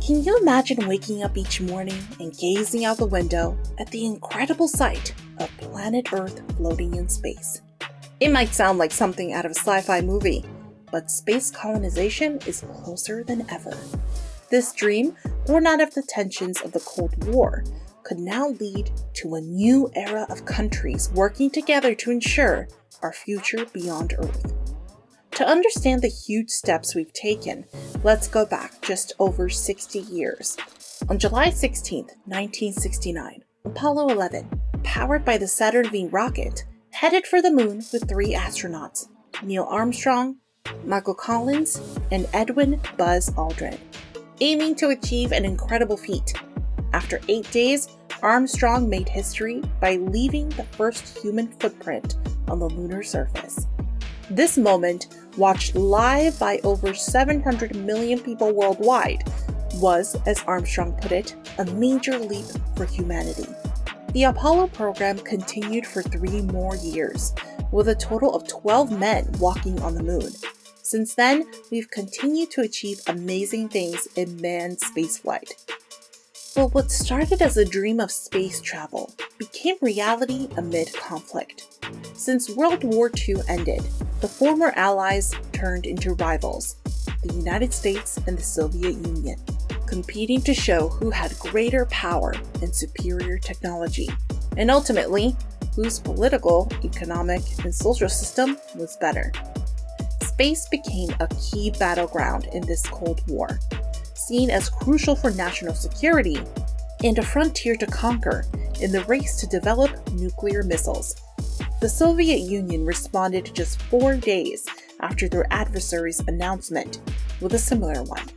Can you imagine waking up each morning and gazing out the window at the incredible sight of planet Earth floating in space? It might sound like something out of a sci-fi movie, but space colonization is closer than ever. This dream, born out of the tensions of the Cold War, could now lead to a new era of countries working together to ensure our future beyond Earth. To understand the huge steps we've taken, let's go back just over 60 years. On July 16, 1969, Apollo 11, powered by the Saturn V rocket, headed for the moon with 3 astronauts, Neil Armstrong, Michael Collins, and Edwin Buzz Aldrin, aiming to achieve an incredible feat. After 8 days, Armstrong made history by leaving the first human footprint on the lunar surface. This moment, watched live by over 700 million people worldwide, was, as Armstrong put it, a major leap for humanity. The Apollo program continued for 3 more years, with a total of 12 men walking on the moon. Since then, we've continued to achieve amazing things in manned spaceflight. But what started as a dream of space travel became reality amid conflict. Since World War II ended, the former allies turned into rivals, the United States and the Soviet Union, competing to show who had greater power and superior technology, and ultimately, whose political, economic, and social system was better. Space became a key battleground in this Cold War, seen as crucial for national security and a frontier to conquer in the race to develop nuclear missiles. The Soviet Union responded just 4 days after their adversary's announcement with a similar one.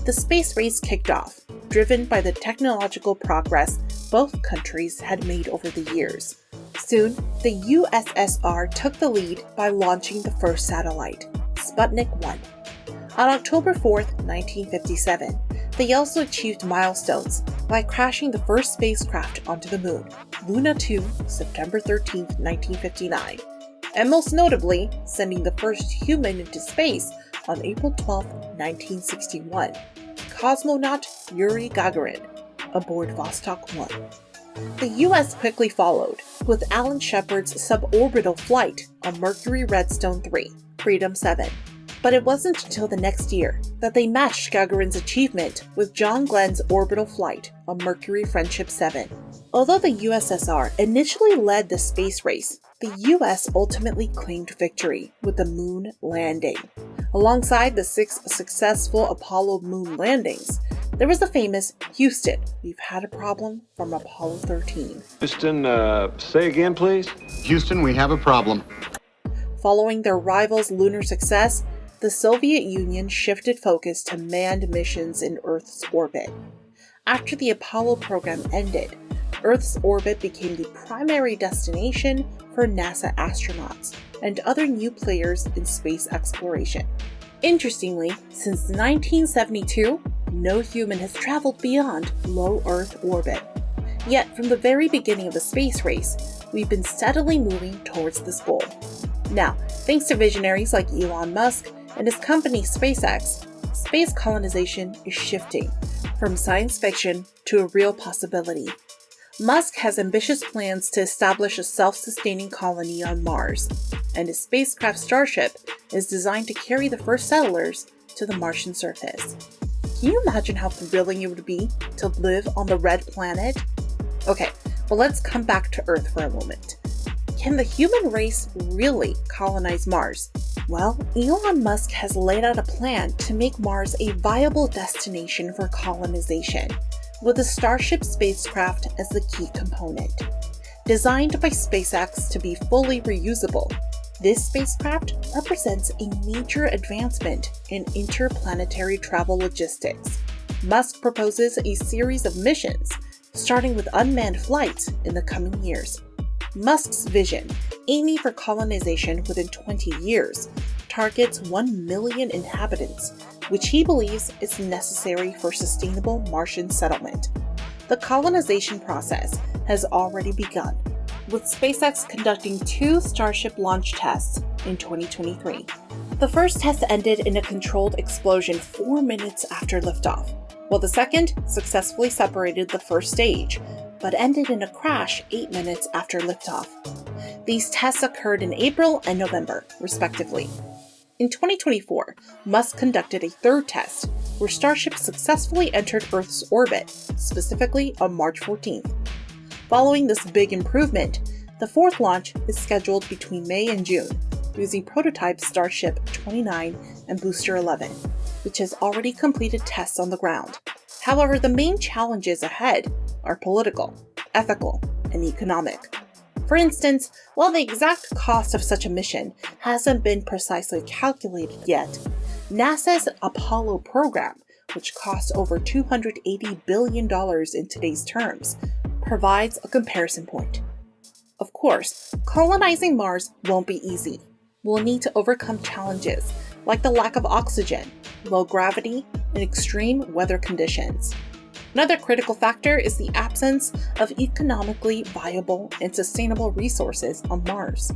The space race kicked off, driven by the technological progress both countries had made over the years. Soon, the USSR took the lead by launching the first satellite, Sputnik 1. On October 4, 1957, they also achieved milestones by crashing the first spacecraft onto the moon, Luna 2, September 13, 1959, and most notably, sending the first human into space on April 12, 1961, cosmonaut Yuri Gagarin, aboard Vostok 1. The US quickly followed, with Alan Shepard's suborbital flight on Mercury Redstone 3, Freedom 7. But it wasn't until the next year that they matched Gagarin's achievement with John Glenn's orbital flight on Mercury Friendship 7. Although the USSR initially led the space race, the US ultimately claimed victory with the moon landing. Alongside the 6 successful Apollo moon landings, there was the famous Houston, we've had a problem from Apollo 13. Houston, say again, please? Houston, we have a problem. Following their rivals' lunar success, the Soviet Union shifted focus to manned missions in Earth's orbit. After the Apollo program ended, Earth's orbit became the primary destination for NASA astronauts and other new players in space exploration. Interestingly, since 1972, no human has traveled beyond low Earth orbit. Yet, from the very beginning of the space race, we've been steadily moving towards this goal. Now, thanks to visionaries like Elon Musk and his company SpaceX, space colonization is shifting from science fiction to a real possibility. Musk has ambitious plans to establish a self-sustaining colony on Mars, and his spacecraft Starship is designed to carry the first settlers to the Martian surface. Can you imagine how thrilling it would be to live on the red planet? Okay, well let's come back to Earth for a moment. Can the human race really colonize Mars? Well, Elon Musk has laid out a plan to make Mars a viable destination for colonization, with the Starship spacecraft as the key component. Designed by SpaceX to be fully reusable, this spacecraft represents a major advancement in interplanetary travel logistics. Musk proposes a series of missions, starting with unmanned flights in the coming years. Musk's vision, aiming for colonization within 20 years, targets 1 million inhabitants, which he believes is necessary for sustainable Martian settlement. The colonization process has already begun, with SpaceX conducting 2 Starship launch tests in 2023. The first test ended in a controlled explosion 4 minutes after liftoff, while the second successfully separated the first stage, but ended in a crash 8 minutes after liftoff. These tests occurred in April and November, respectively. In 2024, Musk conducted a third test, where Starship successfully entered Earth's orbit, specifically on March 14th. Following this big improvement, the fourth launch is scheduled between May and June, using prototype Starship 29 and Booster 11, which has already completed tests on the ground. However, the main challenges ahead are political, ethical, and economic. For instance, while the exact cost of such a mission hasn't been precisely calculated yet, NASA's Apollo program, which costs over $280 billion in today's terms, provides a comparison point. Of course, colonizing Mars won't be easy. We'll need to overcome challenges like the lack of oxygen, low gravity, and extreme weather conditions. Another critical factor is the absence of economically viable and sustainable resources on Mars.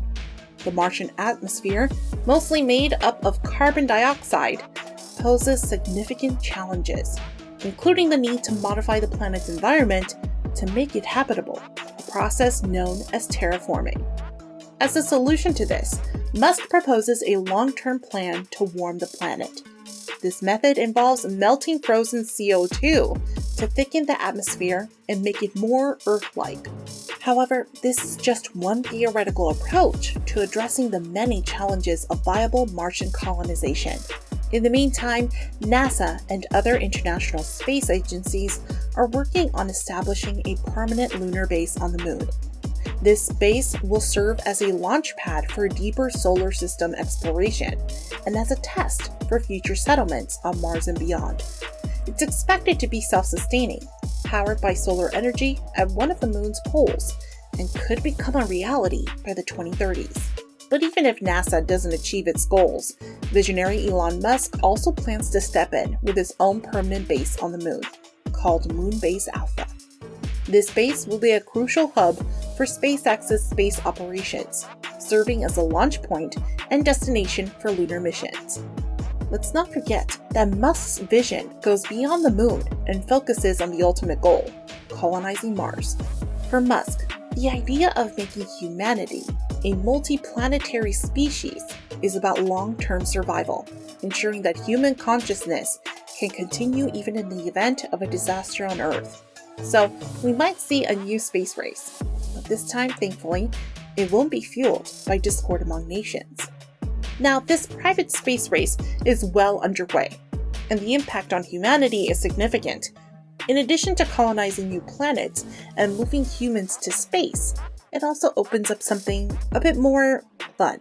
The Martian atmosphere, mostly made up of carbon dioxide, poses significant challenges, including the need to modify the planet's environment to make it habitable, a process known as terraforming. As a solution to this, Musk proposes a long-term plan to warm the planet. This method involves melting frozen CO2 to thicken the atmosphere and make it more Earth-like. However, this is just one theoretical approach to addressing the many challenges of viable Martian colonization. In the meantime, NASA and other international space agencies are working on establishing a permanent lunar base on the Moon. This base will serve as a launch pad for deeper solar system exploration and as a test for future settlements on Mars and beyond. It's expected to be self-sustaining, powered by solar energy at one of the Moon's poles, and could become a reality by the 2030s. But even if NASA doesn't achieve its goals, visionary Elon Musk also plans to step in with his own permanent base on the Moon, called Moonbase Alpha. This base will be a crucial hub for SpaceX's space operations, serving as a launch point and destination for lunar missions. Let's not forget that Musk's vision goes beyond the Moon and focuses on the ultimate goal, colonizing Mars. For Musk, the idea of making humanity a multi-planetary species is about long-term survival, ensuring that human consciousness can continue even in the event of a disaster on Earth. So, we might see a new space race, but this time, thankfully, it won't be fueled by discord among nations. Now, this private space race is well underway, and the impact on humanity is significant. In addition to colonizing new planets and moving humans to space, it also opens up something a bit more fun.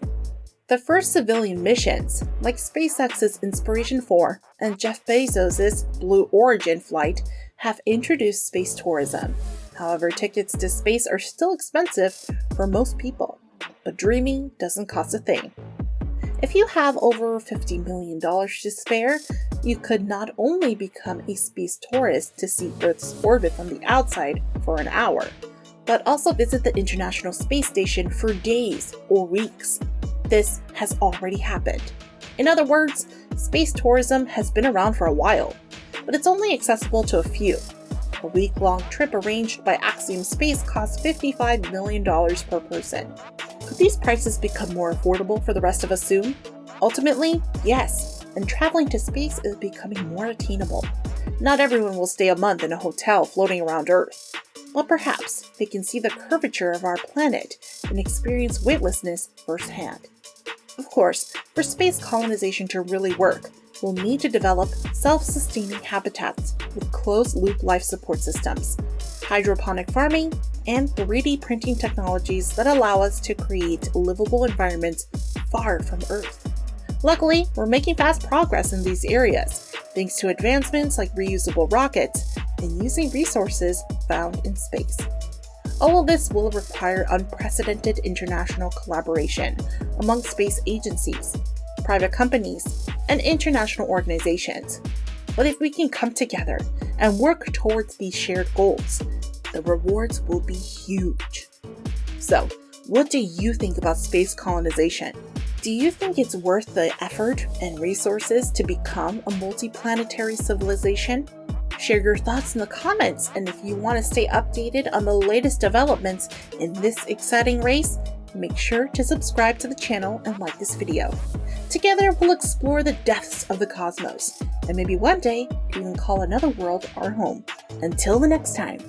The first civilian missions, like SpaceX's Inspiration 4 and Jeff Bezos' Blue Origin flight, have introduced space tourism. However, tickets to space are still expensive for most people, but dreaming doesn't cost a thing. If you have over $50 million to spare, you could not only become a space tourist to see Earth's orbit from the outside for an hour, but also visit the International Space Station for days or weeks. This has already happened. In other words, space tourism has been around for a while, but it's only accessible to a few. A week-long trip arranged by Axiom Space costs $55 million per person. Could these prices become more affordable for the rest of us soon? Ultimately, yes, and traveling to space is becoming more attainable. Not everyone will stay a month in a hotel floating around Earth, but perhaps they can see the curvature of our planet and experience weightlessness firsthand. Of course, for space colonization to really work, we'll need to develop self-sustaining habitats with closed-loop life support systems, hydroponic farming, and 3D printing technologies that allow us to create livable environments far from Earth. Luckily, we're making fast progress in these areas, thanks to advancements like reusable rockets and using resources found in space. All of this will require unprecedented international collaboration among space agencies, private companies, and international organizations. But if we can come together and work towards these shared goals, the rewards will be huge. So, what do you think about space colonization? Do you think it's worth the effort and resources to become a multiplanetary civilization? Share your thoughts in the comments, and if you want to stay updated on the latest developments in this exciting race, make sure to subscribe to the channel and like this video. Together, we'll explore the depths of the cosmos, and maybe one day even call another world our home. Until the next time,